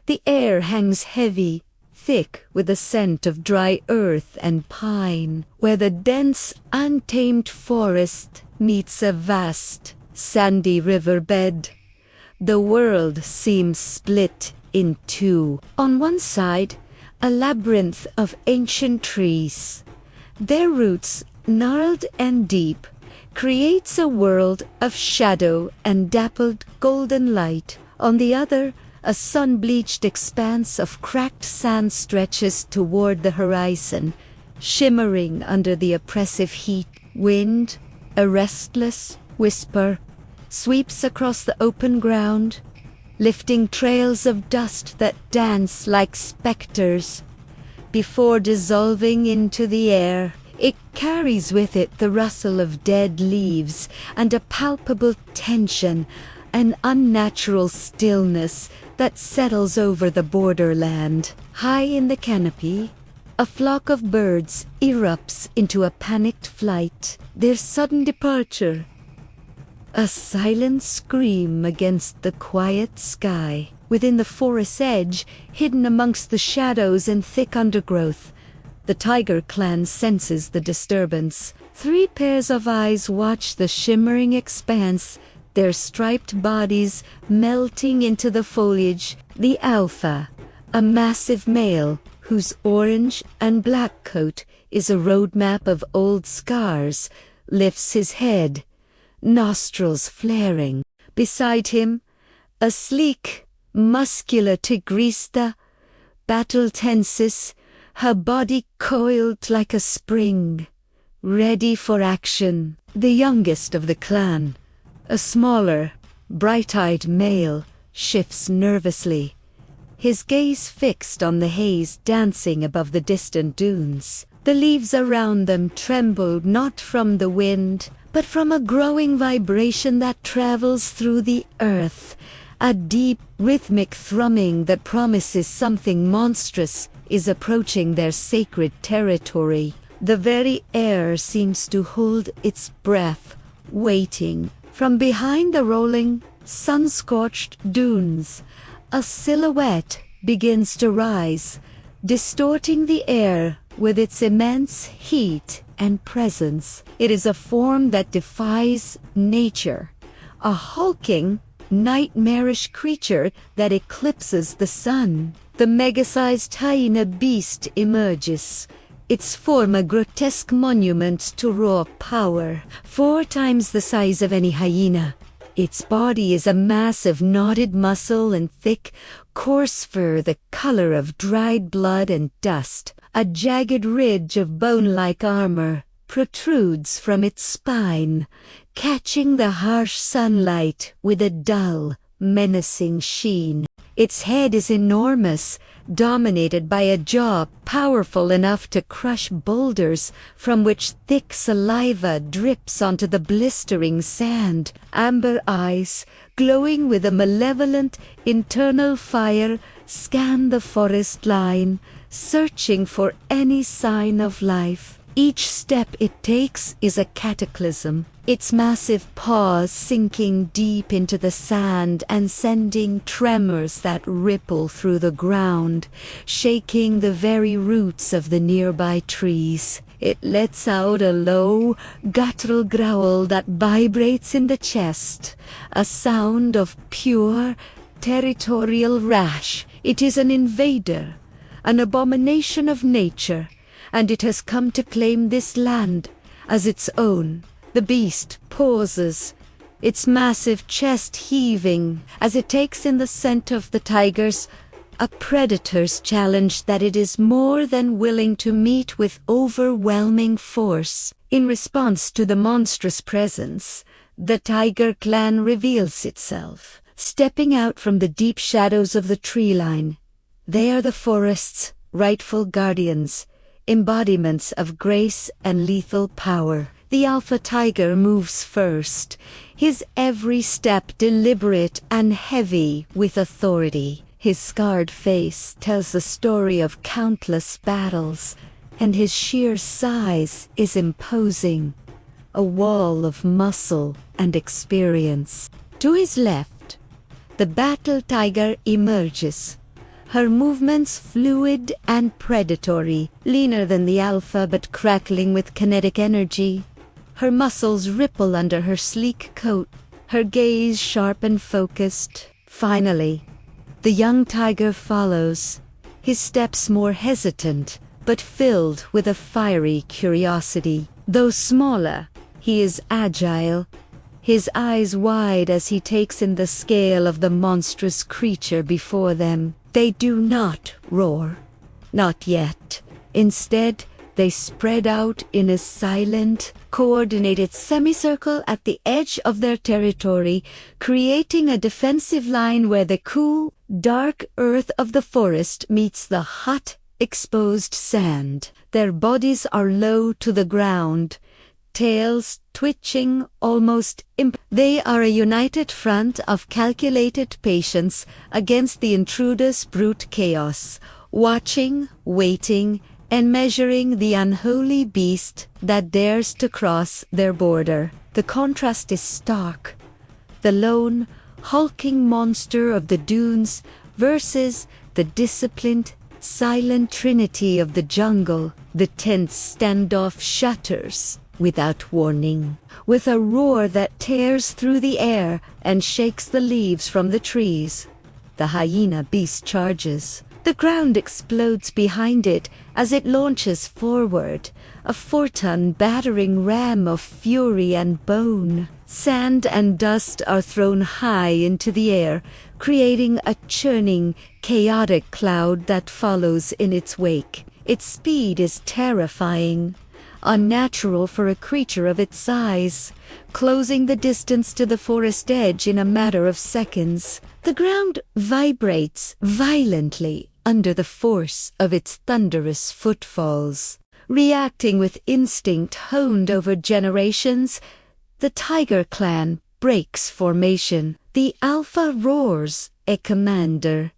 The air hangs heavy, thick with the scent of dry earth and pine, where the dense, untamed forest meets a vast, sandy riverbed. The world seems split in two. On one side, a labyrinth of ancient trees. Their roots, gnarled and deep, creates a world of shadow and dappled golden light. On the other, a sun-bleached expanse of cracked sand stretches toward the horizon, shimmering under the oppressive heat. Wind, a restless whisper, sweeps across the open ground, lifting trails of dust that dance like specters. Before dissolving into the air, it carries with it the rustle of dead leaves and a palpable tension, an unnatural stillness that settles over the borderland. High in the canopy, a flock of birds erupts into a panicked flight, their sudden departure a silent scream against the quiet sky. Within the forest's edge, hidden amongst the shadows and thick undergrowth, the tiger clan senses the disturbance. 3 pairs of eyes watch the shimmering expanse, their striped bodies melting into the foliage. The alpha, a massive male whose orange and black coat is a roadmap of old scars, lifts his head, nostrils flaring. Beside him, a sleek, muscular tigrista, battle-tenses, her body coiled like a spring, ready for action. The youngest of the clan, a smaller, bright-eyed male, shifts nervously, his gaze fixed on the haze dancing above the distant dunes. The leaves around them tremble not from the wind, but from a growing vibration that travels through the earth, a deep, rhythmic thrumming that promises something monstrous is approaching their sacred territory. The very air seems to hold its breath, waiting. From behind the rolling, sun-scorched dunes, a silhouette begins to rise, distorting the air with its immense heat and presence. It is a form that defies nature, a hulking, nightmarish creature that eclipses the sun. The Mega-Sized Hyena Beast emerges, its form a grotesque monument to raw power, 4 times the size of any hyena. Its body is a mass of knotted muscle and thick, coarse fur the color of dried blood and dust. A jagged ridge of bone-like armor protrudes from its spine, catching the harsh sunlight with a dull, menacing sheen. Its head is enormous, dominated by a jaw powerful enough to crush boulders, from which thick saliva drips onto the blistering sand. Amber eyes, glowing with a malevolent internal fire, scan the forest line, searching for any sign of life. Each step it takes is a cataclysm, its massive paws sinking deep into the sand and sending tremors that ripple through the ground, shaking the very roots of the nearby trees. It lets out a low, guttural growl that vibrates in the chest, a sound of pure, territorial rash. It is an invader, an abomination of nature, and it has come to claim this land as its own. The beast pauses, its massive chest heaving as it takes in the scent of the tigers, a predator's challenge that it is more than willing to meet with overwhelming force. In response to the monstrous presence, the tiger clan reveals itself, stepping out from the deep shadows of the tree line. They are the forest's rightful guardians, embodiments of grace and lethal power. The alpha tiger moves first, his every step deliberate and heavy with authority. His scarred face tells the story of countless battles, and his sheer size is imposing, a wall of muscle and experience. To his left, the battle tiger emerges, her movements fluid and predatory, leaner than the alpha but crackling with kinetic energy. Her muscles ripple under her sleek coat, her gaze sharp and focused. Finally, the young tiger follows, his steps more hesitant, but filled with a fiery curiosity. Though smaller, he is agile, his eyes wide as he takes in the scale of the monstrous creature before them. They do not roar. Not yet. Instead, they spread out in a silent, coordinated semicircle at the edge of their territory, creating a defensive line where the cool, dark earth of the forest meets the hot, exposed sand. Their bodies are low to the ground, tails twitching almost They are a united front of calculated patience against the intruder's brute chaos, watching, waiting, and measuring the unholy beast that dares to cross their border. The contrast is stark. The lone, hulking monster of the dunes versus the disciplined, silent trinity of the jungle. The tense standoff shatters without warning, with a roar that tears through the air and shakes the leaves from the trees. The hyena beast charges. The ground explodes behind it as it launches forward, a 4-ton battering ram of fury and bone. Sand and dust are thrown high into the air, creating a churning, chaotic cloud that follows in its wake. Its speed is terrifying, unnatural for a creature of its size, closing the distance to the forest edge in a matter of seconds. The ground vibrates violently under the force of its thunderous footfalls. Reacting with instinct honed over generations, the tiger clan breaks formation. The alpha roars a commander,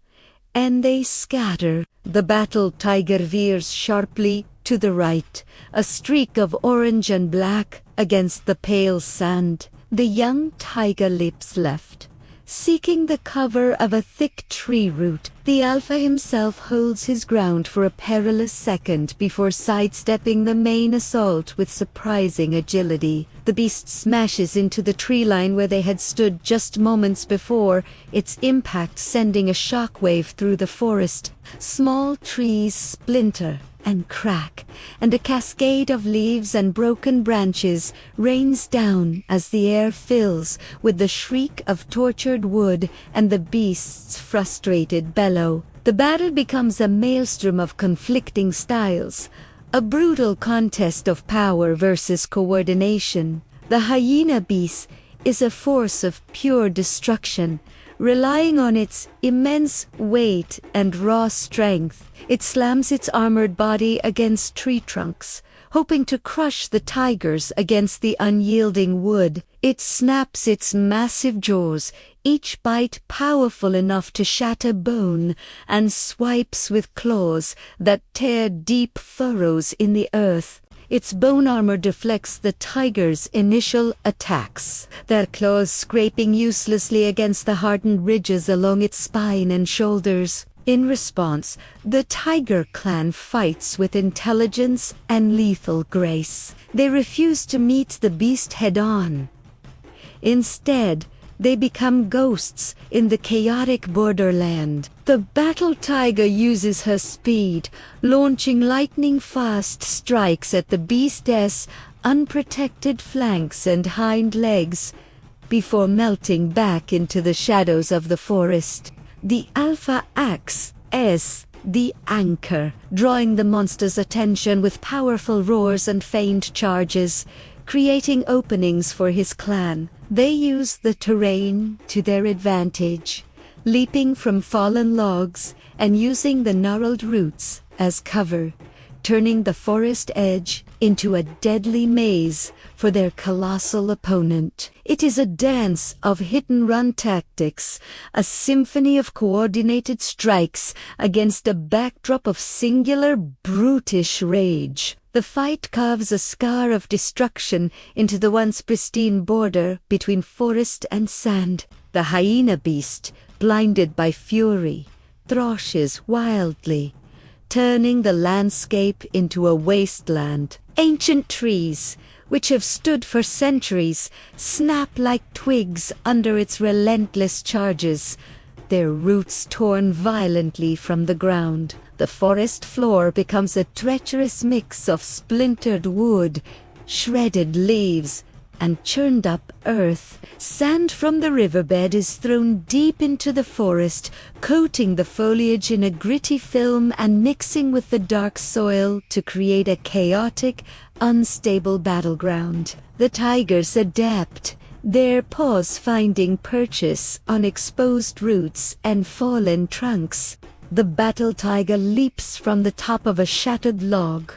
and they scatter. The battled tiger veers sharply to the right, a streak of orange and black against the pale sand. The young tiger leaps left, seeking the cover of a thick tree root. The alpha himself holds his ground for a perilous second before sidestepping the main assault with surprising agility. The beast smashes into the tree line where they had stood just moments before, its impact sending a shockwave through the forest. Small trees splinter and crack, and a cascade of leaves and broken branches rains down as the air fills with the shriek of tortured wood and the beast's frustrated bellow. The battle becomes a maelstrom of conflicting styles, a brutal contest of power versus coordination. The hyena beast is a force of pure destruction, relying on its immense weight and raw strength. It slams its armored body against tree trunks, hoping to crush the tigers against the unyielding wood. It snaps its massive jaws, each bite powerful enough to shatter bone, and swipes with claws that tear deep furrows in the earth. Its bone armor deflects the tiger's initial attacks, their claws scraping uselessly against the hardened ridges along its spine and shoulders. In response, the tiger clan fights with intelligence and lethal grace. They refuse to meet the beast head-on. Instead, they become ghosts in the chaotic borderland. The battle tiger uses her speed, launching lightning-fast strikes at the beast's unprotected flanks and hind legs, before melting back into the shadows of the forest. The alpha acts as the anchor, drawing the monster's attention with powerful roars and feigned charges, creating openings for his clan. They use the terrain to their advantage, leaping from fallen logs and using the gnarled roots as cover, turning the forest edge into a deadly maze for their colossal opponent. It is a dance of hit-and-run tactics, a symphony of coordinated strikes against a backdrop of singular, brutish rage. The fight carves a scar of destruction into the once pristine border between forest and sand. The hyena beast, blinded by fury, thrashes wildly, turning the landscape into a wasteland. Ancient trees, which have stood for centuries, snap like twigs under its relentless charges, their roots torn violently from the ground. The forest floor becomes a treacherous mix of splintered wood, shredded leaves, and churned up earth. Sand from the riverbed is thrown deep into the forest, coating the foliage in a gritty film and mixing with the dark soil to create a chaotic, unstable battleground. The tigers adapt, their paws finding purchase on exposed roots and fallen trunks. The battle tiger leaps from the top of a shattered log,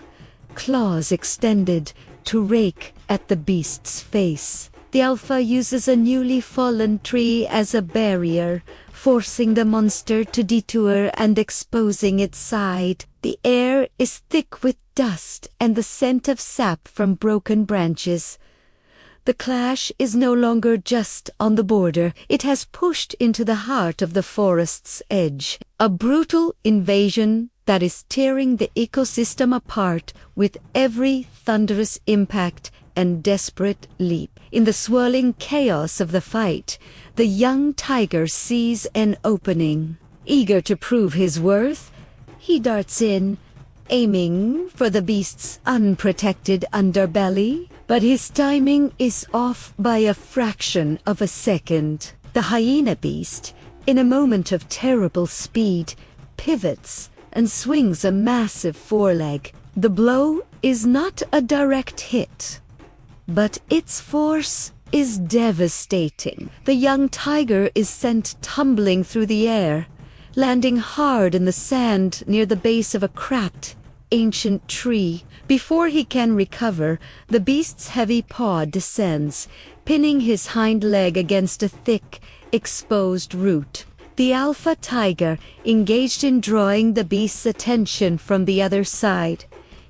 claws extended, to rake at the beast's face. The alpha uses a newly fallen tree as a barrier, forcing the monster to detour and exposing its side. The air is thick with dust and the scent of sap from broken branches. The clash is no longer just on the border, it has pushed into the heart of the forest's edge. A brutal invasion that is tearing the ecosystem apart with every thunderous impact and desperate leap. In the swirling chaos of the fight, the young tiger sees an opening. Eager to prove his worth, he darts in, aiming for the beast's unprotected underbelly. But his timing is off by a fraction of a second. The hyena beast, in a moment of terrible speed, pivots and swings a massive foreleg. The blow is not a direct hit, but its force is devastating. The young tiger is sent tumbling through the air, landing hard in the sand near the base of a cracked, ancient tree. Before he can recover, the beast's heavy paw descends, pinning his hind leg against a thick, exposed root. The alpha tiger, engaged in drawing the beast's attention from the other side,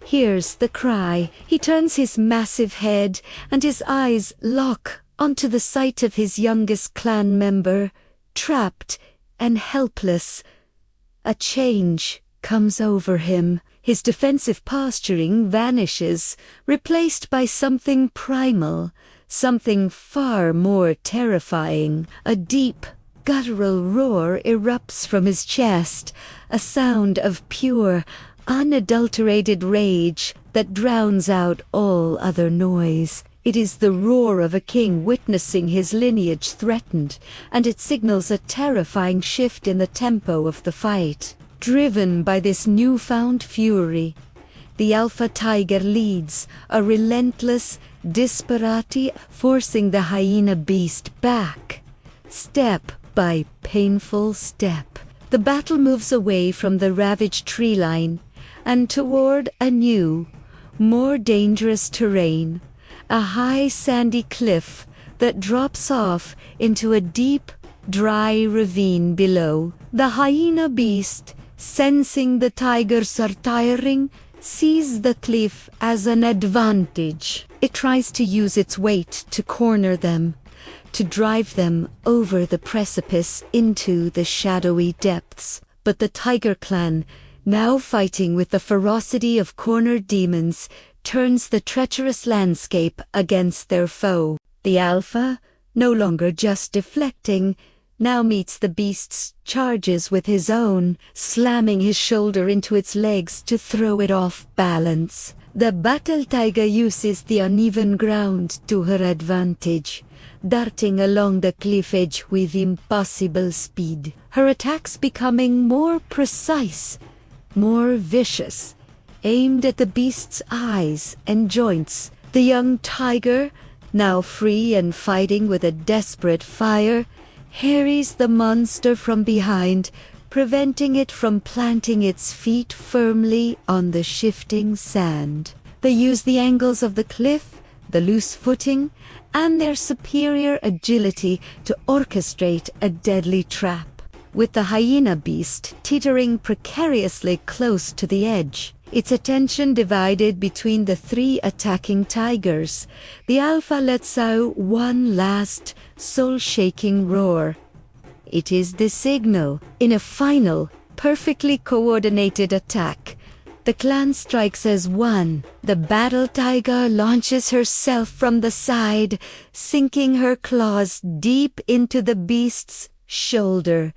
hears the cry. He turns his massive head, and his eyes lock onto the sight of his youngest clan member, trapped and helpless. A change comes over him. His defensive posturing vanishes, replaced by something primal, something far more terrifying. A deep, guttural roar erupts from his chest, a sound of pure, unadulterated rage that drowns out all other noise. It is the roar of a king witnessing his lineage threatened, and it signals a terrifying shift in the tempo of the fight. Driven by this newfound fury, the alpha tiger leads, a relentless disparity, forcing the hyena beast back, step by painful step. The battle moves away from the ravaged tree line and toward a new, more dangerous terrain, a high sandy cliff that drops off into a deep, dry ravine below. The hyena beast, sensing the tigers are tiring, sees the cliff as an advantage. It tries to use its weight to corner them, to drive them over the precipice into the shadowy depths. But the tiger clan, now fighting with the ferocity of cornered demons, turns the treacherous landscape against their foe. The alpha, no longer just deflecting, now meets the beast's charges with his own, slamming his shoulder into its legs to throw it off balance. The battle tiger uses the uneven ground to her advantage, darting along the cliff edge with impossible speed. Her attacks becoming more precise, more vicious, aimed at the beast's eyes and joints. The young tiger, now free and fighting with a desperate fire, harries the monster from behind, preventing it from planting its feet firmly on the shifting sand. They use the angles of the cliff, the loose footing, and their superior agility to orchestrate a deadly trap. With the hyena beast teetering precariously close to the edge, its attention divided between the three attacking tigers, the alpha lets out one last, soul-shaking roar. It is the signal. In a final, perfectly coordinated attack. The clan strikes as one. The battle tiger launches herself from the side, sinking her claws deep into the beast's shoulder,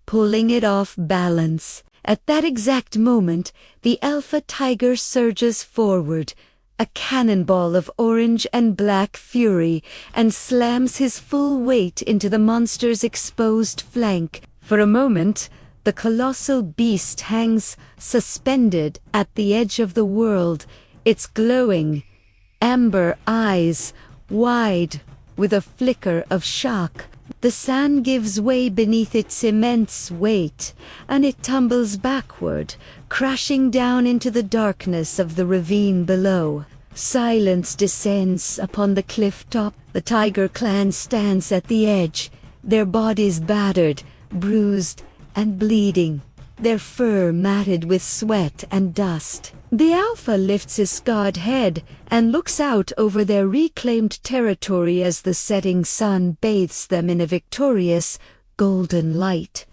pulling it off balance. At that exact moment, the alpha tiger surges forward, a cannonball of orange and black fury, and slams his full weight into the monster's exposed flank. For a moment, the colossal beast hangs suspended at the edge of the world, its glowing amber eyes wide with a flicker of shock. The sand gives way beneath its immense weight, and it tumbles backward, crashing down into the darkness of the ravine below. Silence descends upon the cliff top. The tiger clan stands at the edge, their bodies battered, bruised, and bleeding, their fur matted with sweat and dust. The alpha lifts his scarred head and looks out over their reclaimed territory as the setting sun bathes them in a victorious golden light.